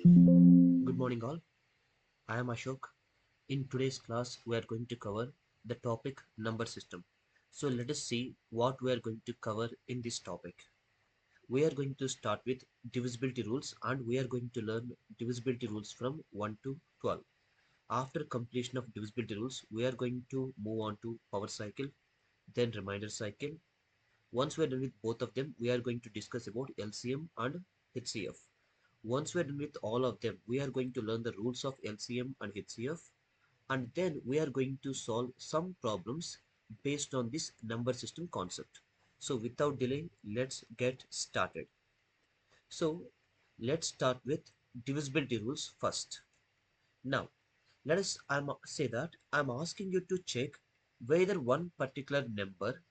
Good morning all. I am Ashok. In today's class we are going to cover the topic number system. So let us see what we are going to cover in this topic. We are going to start with divisibility rules and we are going to learn divisibility rules from 1 to 12. After completion of divisibility rules, we are going to move on to power cycle, then remainder cycle. Once we are done with both of them, we are going to discuss about LCM and HCF. Once we're done with all of them, we are going to learn the rules of LCM and HCF, and then we are going to solve some problems based on this number system concept. So without delay, let's get started. So let's start with divisibility rules first. Now, say that I'm asking you to check whether one particular number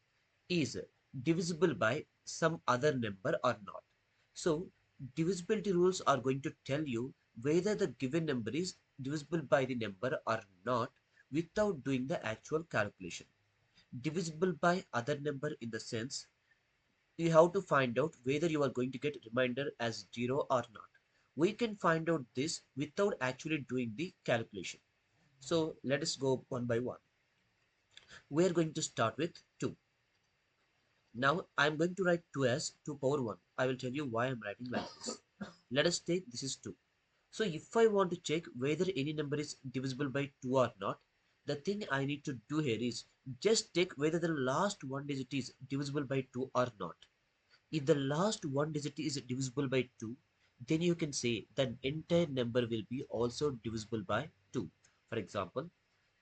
is divisible by some other number or not. So divisibility rules are going to tell you whether the given number is divisible by the number or not without doing the actual calculation. Divisible by other number in the sense you have to find out whether you are going to get remainder as 0 or not. We can find out this without actually doing the calculation. So let us go one by one. We are going to start with 2. Now I'm going to write 2 as 2 power 1. I will tell you why I'm writing like this. Let us take this is 2. So if I want to check whether any number is divisible by 2 or not, the thing I need to do here is just check whether the last one digit is divisible by 2 or not. If the last one digit is divisible by 2, then you can say the entire number will be also divisible by 2. For example,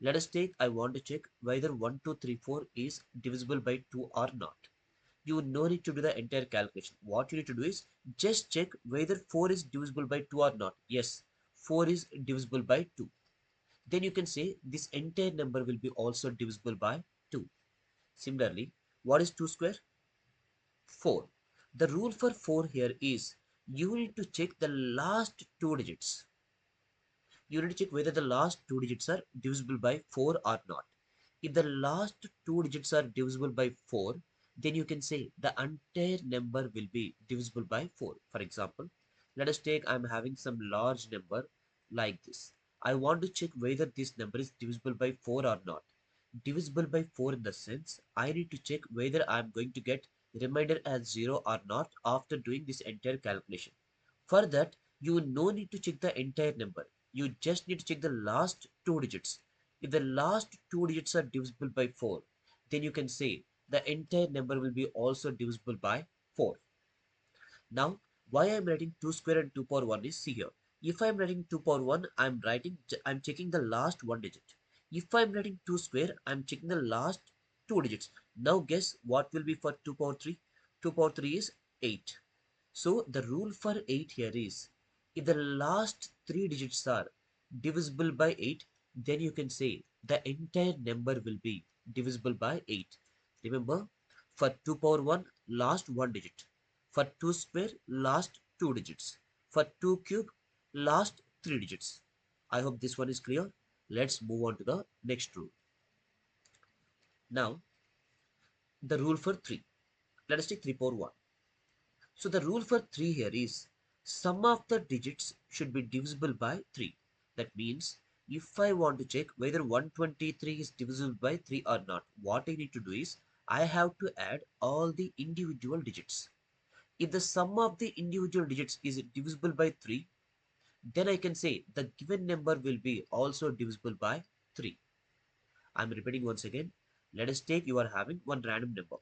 let us take I want to check whether 1, 2, 3, 4 is divisible by 2 or not. You no need to do the entire calculation. What you need to do is just check whether 4 is divisible by 2 or not. Yes, 4 is divisible by 2. Then you can say this entire number will be also divisible by 2. Similarly, what is 2 square? 4. The rule for 4 here is you need to check the last two digits. You need to check whether the last two digits are divisible by 4 or not. If the last two digits are divisible by 4, then you can say the entire number will be divisible by 4. For example, let us take I'm having some large number like this. I want to check whether this number is divisible by 4 or not. Divisible by 4 in the sense I need to check whether I'm going to get remainder as 0 or not after doing this entire calculation. For that, you no need to check the entire number. You just need to check the last two digits. If the last two digits are divisible by 4, then you can say the entire number will be also divisible by 4. Now, why I am writing 2 square and 2 power 1 is see here. If I am writing 2 power 1, I'm checking the last one digit. If I am writing 2 square, I am checking the last two digits. Now guess what will be for 2 power 3? 2 power 3 is 8. So the rule for 8 here is if the last three digits are divisible by 8, then you can say the entire number will be divisible by 8. Remember, for 2 power 1, last one digit. For 2 square, last two digits. For 2 cube, last three digits. I hope this one is clear. Let's move on to the next rule. Now, the rule for 3. Let us take 3 power 1. So the rule for 3 here is sum of the digits should be divisible by 3. That means if I want to check whether 123 is divisible by 3 or not, what I need to do is I have to add all the individual digits. If the sum of the individual digits is divisible by 3, then I can say the given number will be also divisible by 3. I'm repeating once again. Let us take you are having one random number.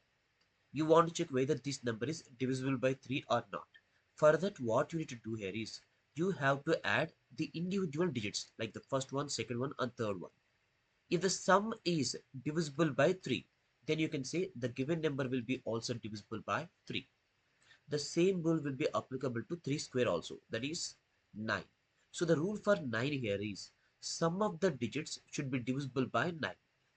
You want to check whether this number is divisible by 3 or not. For that, what you need to do here is you have to add the individual digits like the first one, second one, and third one. If the sum is divisible by 3, then you can say the given number will be also divisible by 3. The same rule will be applicable to 3 square also, that is 9. So the rule for 9 here is sum of the digits should be divisible by 9.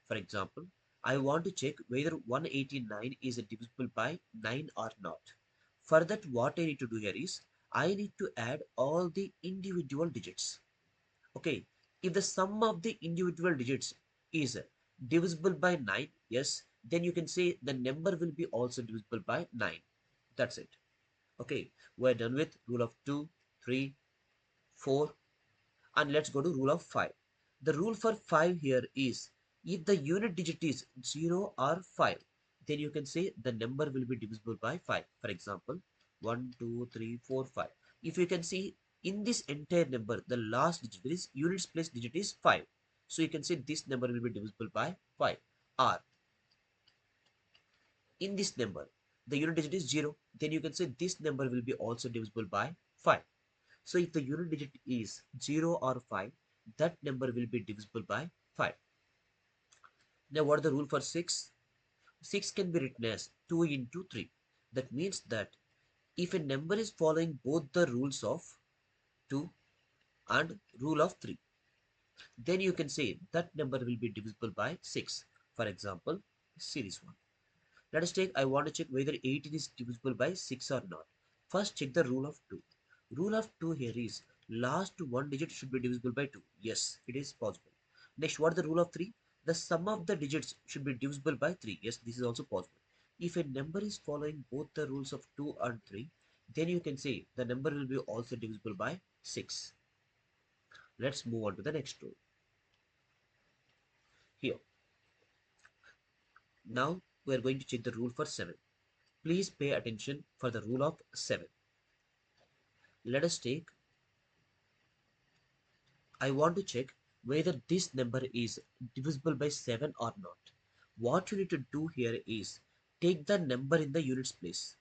For example, I want to check whether 189 is divisible by 9 or not. For that, what I need to do here is I need to add all the individual digits. Okay, if the sum of the individual digits is divisible by 9, yes, then you can say the number will be also divisible by 9. That's it. Okay, we're done with rule of 2, 3, 4, and let's go to rule of 5. The rule for 5 here is if the unit digit is 0 or 5, then you can say the number will be divisible by 5. For example, 1, 2, 3, 4, 5. If you can see in this entire number, the last digit, that is units place digit is 5. So you can say this number will be divisible by 5. Or in this number, the unit digit is 0, then you can say this number will be also divisible by 5. So if the unit digit is 0 or 5, that number will be divisible by 5. Now what is the rule for 6? 6 can be written as 2 into 3. That means that if a number is following both the rules of 2 and rule of 3, then you can say that number will be divisible by 6. For example, series 1. Let us take, I want to check whether 18 is divisible by 6 or not. First check the rule of 2. Rule of 2 here is last one digit should be divisible by 2. Yes, it is possible. Next, what is the rule of 3? The sum of the digits should be divisible by 3. Yes, this is also possible. If a number is following both the rules of 2 and 3, then you can say the number will be also divisible by 6. Let's move on to the next rule. Here, now we are going to check the rule for 7. Please pay attention for the rule of 7. Let us take, I want to check whether this number is divisible by 7 or not. What you need to do here is take the number in the units place.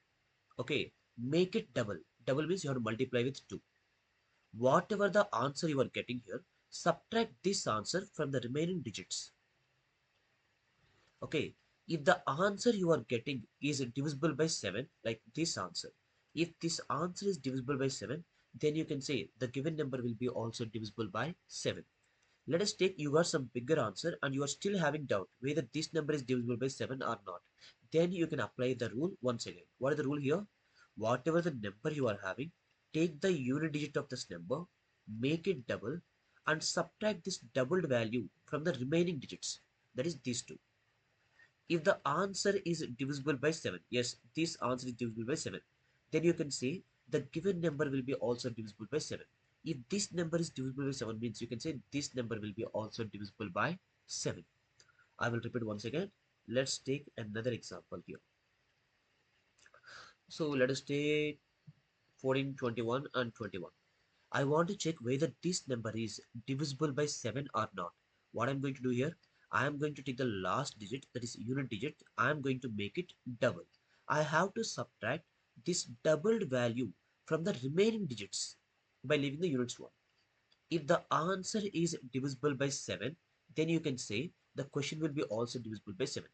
Okay, make it double. Double means you have to multiply with 2. Whatever the answer you are getting here, subtract this answer from the remaining digits. Okay, if the answer you are getting is divisible by 7, like this answer, if this answer is divisible by 7, then you can say the given number will be also divisible by 7. Let us take you got some bigger answer and you are still having doubt whether this number is divisible by 7 or not. Then you can apply the rule once again. What is the rule here? Whatever the number you are having, take the unit digit of this number, make it double, and subtract this doubled value from the remaining digits. That is these two. If the answer is divisible by 7, yes, this answer is divisible by 7, then you can say the given number will be also divisible by 7. If this number is divisible by 7 means you can say this number will be also divisible by 7. I will repeat once again. Let's take another example here. So let us take 14, 21 and 21. I want to check whether this number is divisible by 7 or not. What I'm going to do here, I am going to take the last digit, that is unit digit, I am going to make it double. I have to subtract this doubled value from the remaining digits by leaving the units 1. If the answer is divisible by 7, then you can say the question will be also divisible by 7.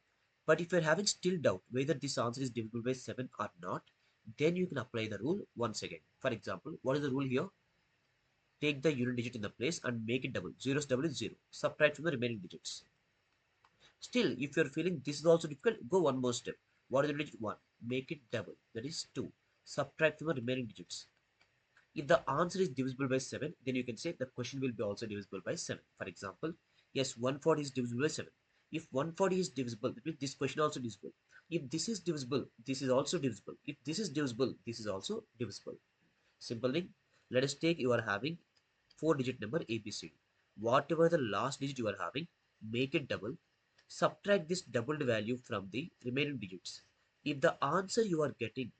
But if you're having still doubt whether this answer is divisible by 7 or not, then you can apply the rule once again. For example, what is the rule here? Take the unit digit in the place and make it double. 0's double is 0. Subtract from the remaining digits. Still, if you're feeling this is also difficult, go one more step. What is the digit? 1. Make it double. That is 2. Subtract from the remaining digits. If the answer is divisible by 7, then you can say the question will be also divisible by 7. For example, yes, 140 is divisible by 7. If 140 is divisible, that means this question also divisible. If this is divisible, this is also divisible. If this is divisible, this is also divisible. Simple thing. Let us take you are having 4-digit number ABCD. Whatever the last digit you are having, make it double. Subtract this doubled value from the remaining digits. If the answer you are getting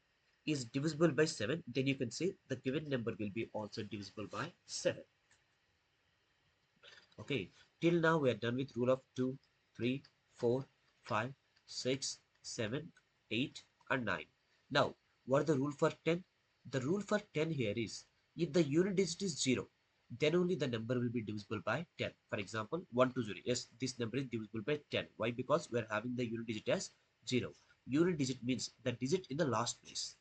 is divisible by 7, then you can say the given number will be also divisible by 7. Okay, till now we are done with rule of 2, 3, 4, 5, 6, 7, 8 and 9. Now, what is the rule for 10? The rule for 10 here is if the unit digit is 0, then only the number will be divisible by 10. For example, 120. Yes, this number is divisible by 10. Why? Because we are having the unit digit as 0. Unit digit means the digit in the last place.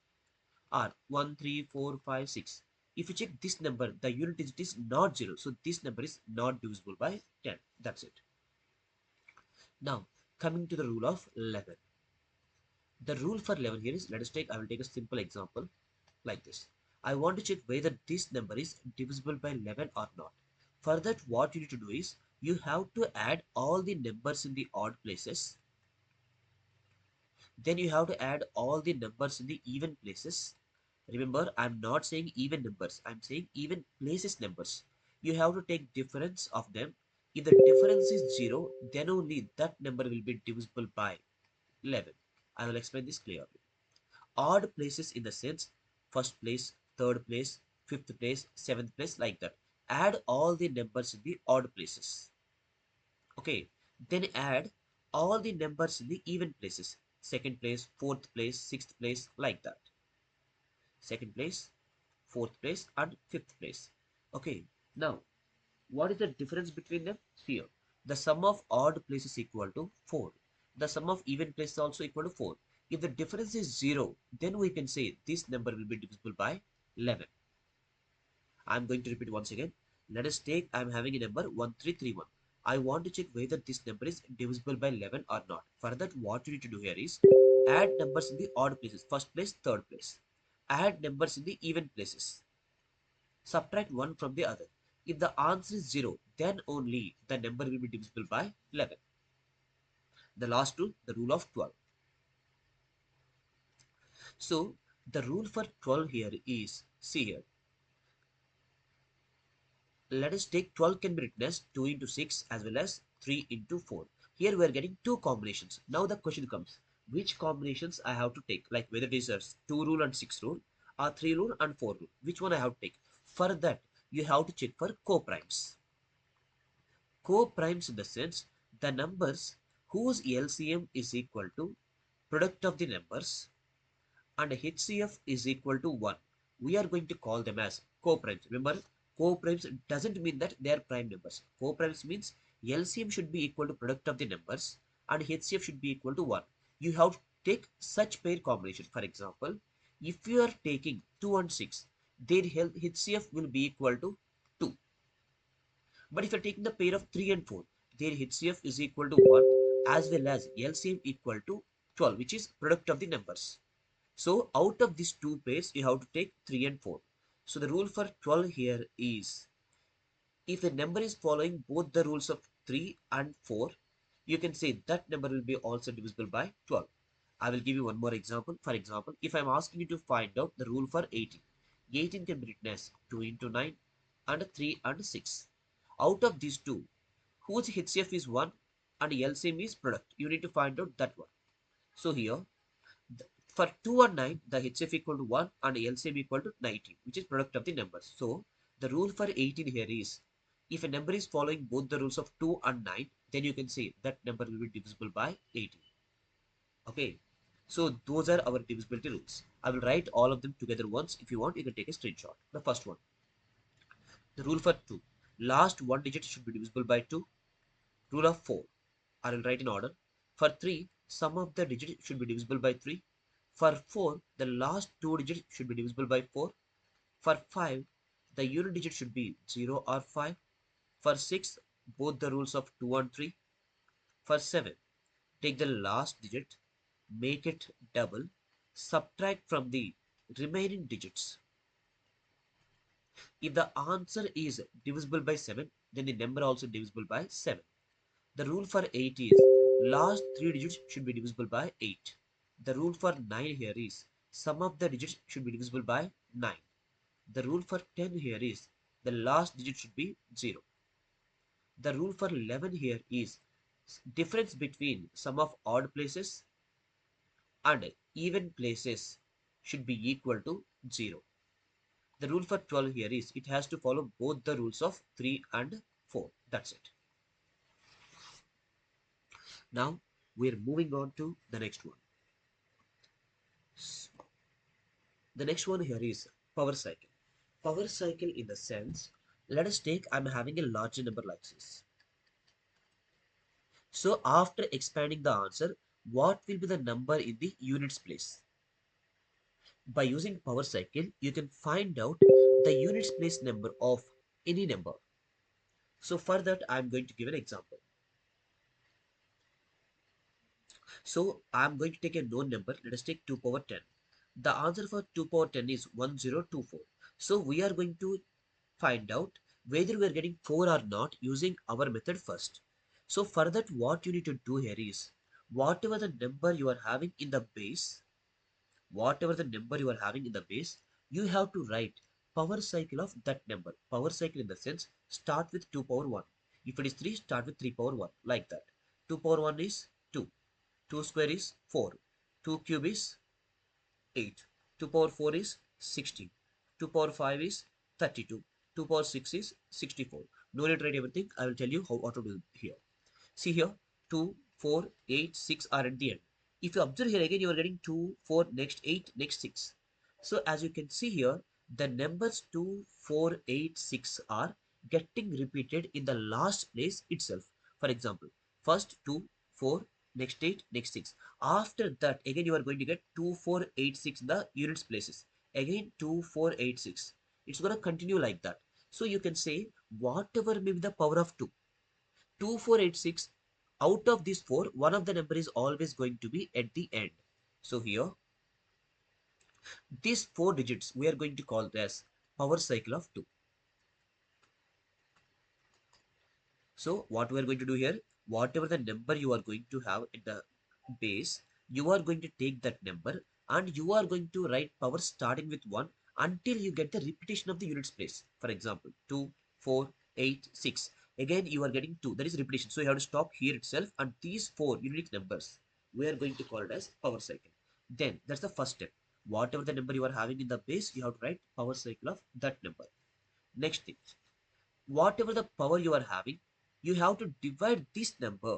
Are 1, 3, 4, 5, 6. If you check this number, the unit digit is not 0. So this number is not divisible by 10. That's it. Now, coming to the rule of 11. The rule for 11 here is, let us take, I will take a simple example like this. I want to check whether this number is divisible by 11 or not. For that, what you need to do is, you have to add all the numbers in the odd places. Then you have to add all the numbers in the even places. Remember, I'm not saying even numbers. I'm saying even places numbers. You have to take difference of them. If the difference is 0, then only that number will be divisible by 11. I will explain this clearly. Odd places in the sense first place, third place, fifth place, seventh place, like that. Add all the numbers in the odd places. Okay. Then add all the numbers in the even places. Second place, fourth place, sixth place, like that. Second place, fourth place, and fifth place. Okay. Now, what is the difference between them? Here, the sum of odd places equal to 4. The sum of even places also equal to 4. If the difference is 0, then we can say this number will be divisible by 11. I'm going to repeat once again. Let us take, I'm having a number 1331. I want to check whether this number is divisible by 11 or not. For that, what you need to do here is add numbers in the odd places, first place, third place. Add numbers in the even places. Subtract one from the other. If the answer is 0, then only the number will be divisible by 11. The last rule, the rule of 12. So, the rule for 12 here is, see here, let us take 12 can be written as 2 into 6 as well as 3 into 4. Here we are getting two combinations. Now the question comes, which combinations I have to take? Like whether it is a 2 rule and 6 rule, or 3 rule and 4 rule. Which one I have to take? For that, you have to check for co-primes. Co-primes in the sense the numbers whose LCM is equal to product of the numbers and HCF is equal to 1. We are going to call them as co-primes. Remember, co-primes doesn't mean that they are prime numbers. Co-primes means LCM should be equal to product of the numbers and HCF should be equal to 1. You have to take such pair combination. For example, if you are taking 2 and 6, their HCF will be equal to 2. But if you're taking the pair of 3 and 4, their HCF is equal to 1 as well as LCM equal to 12, which is product of the numbers. So out of these two pairs, you have to take 3 and 4. So the rule for 12 here is, if a number is following both the rules of 3 and 4, you can say that number will be also divisible by 12. I will give you one more example. For example, if I am asking you to find out the rule for 18, 18 can be written as 2 into 9 and 3 and 6. Out of these two, whose HCF is 1 and LCM is product, you need to find out that one. So here, for 2 and 9, the HCF equal to 1 and LCM equal to 19, which is product of the numbers. So the rule for 18 here is, if a number is following both the rules of 2 and 9, then you can say that number will be divisible by 18. Okay. So those are our divisibility rules. I will write all of them together once. If you want, you can take a screenshot. The first one, the rule for 2. Last one digit should be divisible by 2. Rule of 4. I will write in order. For 3, sum of the digits should be divisible by 3. For 4, the last two digits should be divisible by 4. For 5, the unit digit should be 0 or 5. For 6, both the rules of 2 and 3. For 7, take the last digit, make it double, subtract from the remaining digits. If the answer is divisible by 7, then the number also divisible by 7. The rule for 8 is, last 3 digits should be divisible by 8. The rule for 9 here is, sum of the digits should be divisible by 9. The rule for 10 here is, the last digit should be 0. The rule for 11 here is, difference between sum of odd places and even places should be equal to 0. The rule for 12 here is, it has to follow both the rules of 3 and 4. That's it. Now we're moving on to the next one. The next one here is power cycle. Power cycle in the sense, let us take, I'm having a larger number like this. So after expanding the answer, what will be the number in the units place? By using power cycle, you can find out the units place number of any number. So for that, I'm going to give an example. So I'm going to take a known number. Let us take 2 power 10. The answer for 2 power 10 is 1024. So we are going to find out whether we are getting 4 or not using our method first. So for that, what you need to do here is, whatever the number you are having in the base, you have to write power cycle of that number. Power cycle in the sense, start with 2 power 1. If it is 3, start with 3 power 1, like that. 2 power 1 is 2. 2 square is 4. 2 cube is 8. 2 power 4 is 16. 2 power 5 is 32. 2 power 6 is 64. No need to write everything. I will tell you how to do here. See here, 2, 4, 8, 6 are at the end. If you observe here again, you are getting 2, 4, next 8, next 6. So as you can see here, the numbers 2, 4, 8, 6 are getting repeated in the last place itself. For example, first 2, 4, next 8, next 6. After that, again you are going to get 2, 4, 8, 6 in the units places. Again 2, 4, 8, 6. It's going to continue like that. So you can say whatever may be the power of 2. 2486, out of these 4, one of the number is always going to be at the end. So here, these 4 digits we are going to call as power cycle of 2. So what we are going to do here, whatever the number you are going to have in the base, you are going to take that number and you are going to write power starting with 1 until you get the repetition of the units place. For example, 2, 4, 8, 6. Again you are getting 2, that is repetition. So you have to stop here itself, and these 4 unique numbers we are going to call it as power cycle. Then that's the first step. Whatever the number you are having in the base, you have to write power cycle of that number. Next thing, whatever the power you are having, you have to divide this number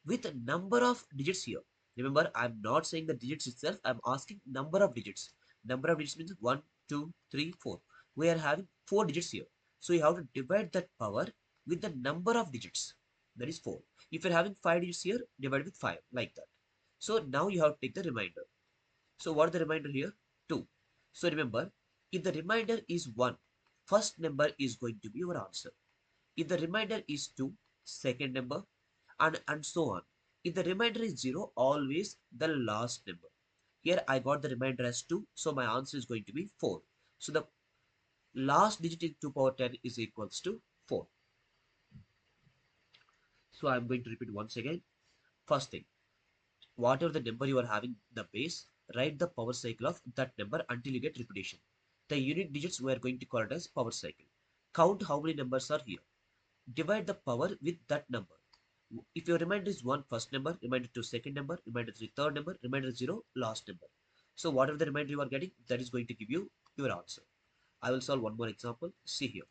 with a number of digits here. Remember, I'm not saying the digits itself, I'm asking number of digits. Number of digits means 1, 2, 3, 4. We are having 4 digits here. So you have to divide that power with the number of digits. That is 4. If you're having 5 digits here, divide with 5, like that. So now you have to take the remainder. So what is the remainder here? 2. So remember, if the remainder is 1, first number is going to be your answer. If the remainder is 2, second number, and so on. If the remainder is 0, always the last number. Here I got the remainder as 2, so my answer is going to be 4. So the last digit in 2 power 10 is equals to 4. So I'm going to repeat once again. First thing, whatever the number you are having the base, write the power cycle of that number until you get repetition. The unit digits we are going to call it as power cycle. Count how many numbers are here. Divide the power with that number. If your remainder is 1, first number, remainder 2, second number, remainder 3, third number, remainder 0, last number. So whatever the remainder you are getting, that is going to give you your answer. I will solve one more example. See here.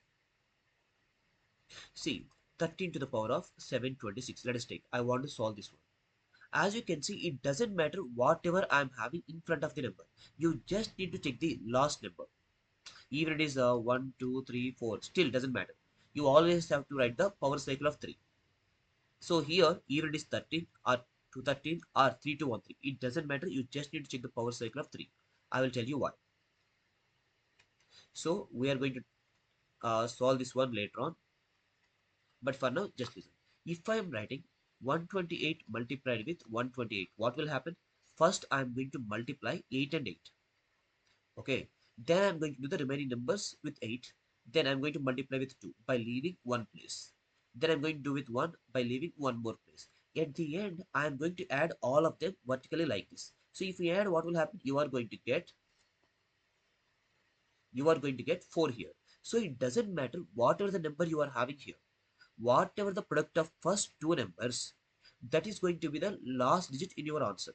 See, 13 to the power of 726. Let us take. I want to solve this one. As you can see, it doesn't matter whatever I am having in front of the number. You just need to check the last number. Even it is 1, 2, 3, 4, still doesn't matter. You always have to write the power cycle of 3. So here, even it is 13 or 213 or 3213. It doesn't matter. You just need to check the power cycle of 3. I will tell you why. So we are going to solve this one later on. But for now, just listen. If I am writing 128 multiplied with 128, what will happen? First, I am going to multiply 8 and 8. Okay. Then I am going to do the remaining numbers with 8. Then I am going to multiply with 2 by leaving one place. Then I'm going to do with 1 by leaving one more place. At the end, I am going to add all of them vertically like this. So if you add, what will happen? You are going to get 4 here. So it doesn't matter whatever the number you are having here. Whatever the product of first two numbers, that is going to be the last digit in your answer.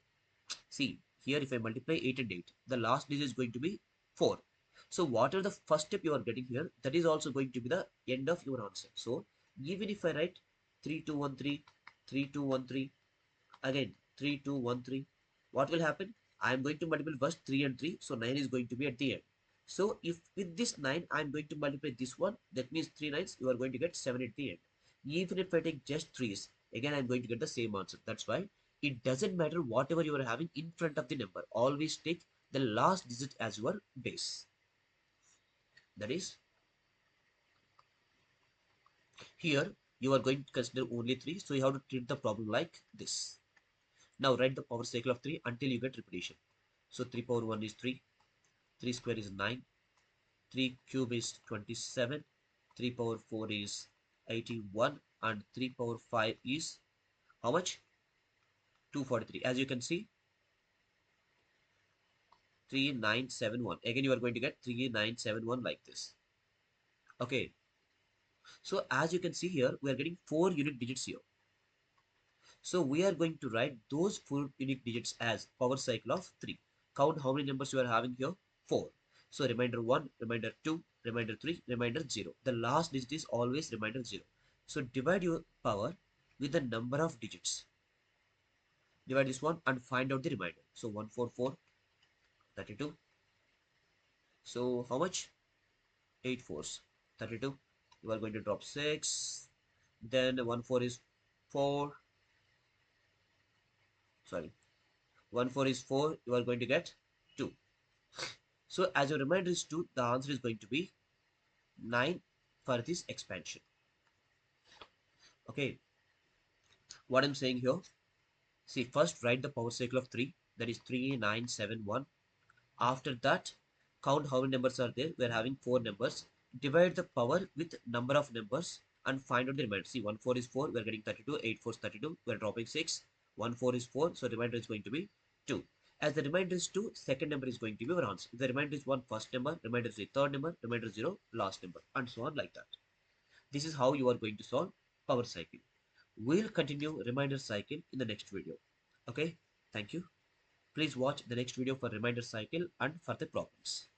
See, here if I multiply 8 and 8, the last digit is going to be 4. So whatever the first step you are getting here, that is also going to be the end of your answer. So even if I write 3213, 3213, again 3213, what will happen? I am going to multiply first 3 and 3, so 9 is going to be at the end. So if with this 9 I am going to multiply this one, that means 3 nines, you are going to get 7 at the end. Even if I take just 3's, again I am going to get the same answer. That's why it doesn't matter whatever you are having in front of the number, always take the last digit as your base. That is, here you are going to consider only 3, so you have to treat the problem like this. Now write the power cycle of 3 until you get repetition. So 3 power 1 is 3, 3 square is 9, 3 cube is 27, 3 power 4 is 81, and 3 power 5 is how much? 243. As you can see, 3971. Again, you are going to get 3971 like this. Okay. So as you can see here, we are getting 4 unique digits here. So we are going to write those 4 unique digits as power cycle of 3. Count how many numbers you are having here? 4. So remainder 1, remainder 2, remainder 3, remainder 0. The last digit is always remainder 0. So divide your power with the number of digits. Divide this one and find out the remainder. So 144, 32. So how much? 8 fours, 32. You are going to drop 6. Then 1 4 is 4. Sorry. 1 4 is 4. You are going to get 2. So as your remainder is 2, the answer is going to be 9 for this expansion. Okay. What I'm saying here. See, first write the power cycle of 3. That is 3971. After that, count how many numbers are there. We are having 4 numbers. Divide the power with number of numbers and find out the remainder. See, 1 4 is 4. We are getting 32. 8 4 is 32. We are dropping 6. 1 4 is 4. So remainder is going to be 2. As the remainder is 2, second number is going to be our answer. If the remainder is 1, first number. Remainder is 3, third number. Remainder 0, last number. And so on like that. This is how you are going to solve power cycle. We'll continue remainder cycle in the next video. Okay. Thank you. Please watch the next video for reminder cycle and further problems.